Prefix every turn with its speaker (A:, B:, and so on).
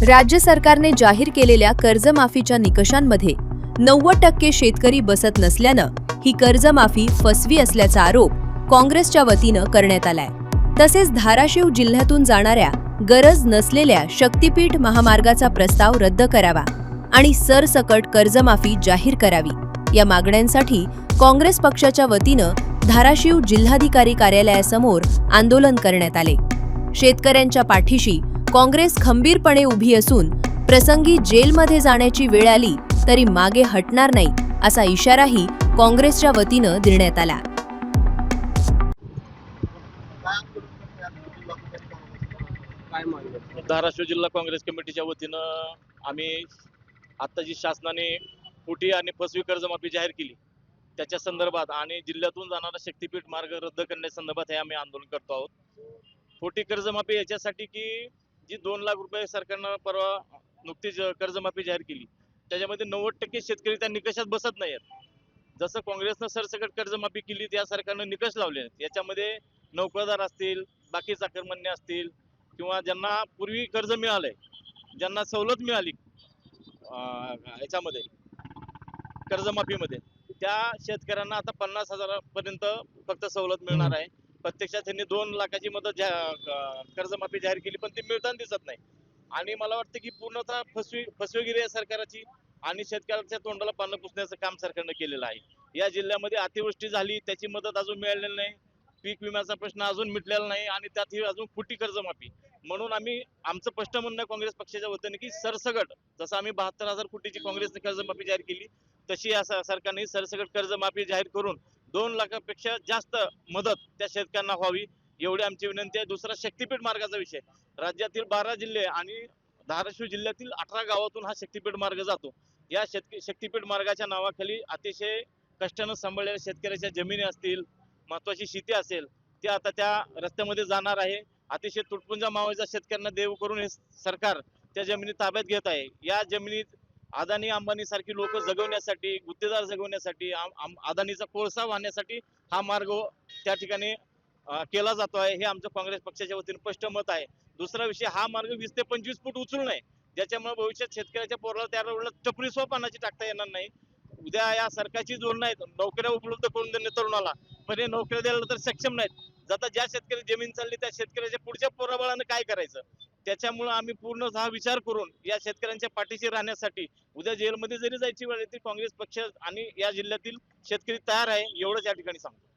A: राज्य सरकारने जाहीर केलेल्या कर्जमाफीच्या निकषांमध्ये 90% शेतकरी बसत नसल्यानं ही कर्जमाफी फसवी असल्याचा आरोप काँग्रेसच्या वतीनं करण्यात आलाय। तसेच धाराशिव जिल्ह्यातून जाणाऱ्या गरज नसलेल्या शक्तीपीठ महामार्गाचा प्रस्ताव रद्द करावा आणि सरसकट कर्जमाफी जाहीर करावी या मागण्यांसाठी काँग्रेस पक्षाच्या वतीनं धाराशिव जिल्हाधिकारी कार्यालयासमोर आंदोलन करण्यात आले। शेतकऱ्यांच्या पाठीशी काँग्रेस खंबीरपणे उभी असून प्रसंगी जेलमध्ये जाण्याची वेळ आली तरी मागे हटणार नाही असा इशाराही काँग्रेसच्या वतीनं देण्यात आला।
B: धाराशिव जिल्हा काँग्रेस कमिटीच्या वतीनं आम्ही आता जी शासनाने खोटी आणि फसवी कर्जमाफी जाहीर केली त्याच्या संदर्भात आणि जिल्ह्यातून जाणारा शक्तीपीठ मार्ग रद्द करण्यासंदर्भात हे आम्ही आंदोलन करतो आहोत। खोटी कर्जमाफी याच्यासाठी की जी 2 लाख रुपये सरकारनं परवा नुकतीच कर्जमाफी जाहीर केली त्याच्यामध्ये 90% शेतकरी त्या निकषात बसत नाहीत। जसं काँग्रेसनं सरसकट कर्जमाफी केली त्या सरकारनं निकष लावले आहेत। याच्यामध्ये नोकरदार असतील, बाकी चाकरमान्य असतील किंवा ज्यांना पूर्वी कर्ज मिळालंय, ज्यांना सवलत मिळाली याच्यामध्ये कर्जमाफीमध्ये, त्या शेतकऱ्यांना आता 50,000 पर्यंत फक्त सवलत मिळणार आहे। प्रत्यक्षात त्यांनी 2 लाखाची मदत कर्जमाफी जाहीर केली पण ती मिळताना दिसत नाही आणि मला वाटतं की पूर्णतः फसवेगिरी आहे सरकारची आणि शेतकऱ्याच्या तोंडाला पानं पुसण्याचं काम सरकारनं केलेलं आहे। या जिल्ह्यामध्ये अतिवृष्टी झाली त्याची मदत अजून मिळालेली नाही, पीक विम्याचा प्रश्न अजून मिटलेला नाही आणि त्यात ही अजून खोटी कर्जमाफी। म्हणून आम्ही आमचं स्पष्ट म्हणणं काँग्रेस पक्षाच्या वतीने की सरसकट जसं आम्ही 72,000 कोटीची काँग्रेसने कर्जमाफी जाहीर केली तशी या सरकारने सरसकट कर्जमाफी जाहीर करून 2 लाखापेक्षा जास्त मदत त्या शेतकऱ्यांना व्हावी एवढी आमची विनंती आहे। दुसरा शक्तीपीठ मार्गाचा विषय, राज्यातील 12 जिल्हे आणि धाराशिव जिल्ह्यातील 18 गावातून हा शक्तीपीठ मार्ग जातो। या शक्तीपीठ मार्गाच्या नावाखाली अतिशय कष्टानं सांभाळलेल्या शेतकऱ्याच्या जमिनी असतील, महत्वाची शेती असेल, ते आता त्या रस्त्यामध्ये जाणार आहे। अतिशय तुटपुंजा मावळीचा शेतकऱ्यांना देव करून हे सरकार त्या जमिनी ताब्यात घेत आहे। या जमिनीत अदानी अंबानी सारखी लोक जगवण्यासाठी, गुत्तेदार जगवण्यासाठी, अदानीचा कोळसा वाहण्यासाठी हा मार्ग त्या ठिकाणी केला जातो आहे, हे आमचं काँग्रेस पक्षाच्या वतीने स्पष्ट मत आहे। दुसरा विषय, हा मार्ग 20 ते 25 फूट उचलून आहे ज्याच्यामुळे भविष्यात शेतकऱ्याच्या पोराला त्या रोडला टपरी सुद्धा पानाची टाकता येणार नाही। उद्या या सरकारची धोरणं आहेत नोकऱ्या उपलब्ध करून देणे तरुणाला, पण हे नोकऱ्या द्यायला तर सक्षम नाहीत। आता ज्या शेतकरी जमीन चालली त्या शेतकऱ्याच्या पुढच्या पोराबाळानं काय करायचं, त्याच्यामुळे आम्ही पूर्ण हा विचार करून या शेतकऱ्यांच्या पाठीशी राहण्यासाठी उद्या जेलमध्ये जरी जायची वेळ येते काँग्रेस पक्ष आणि या जिल्ह्यातील शेतकरी तयार आहे एवढंच या ठिकाणी सांगतो।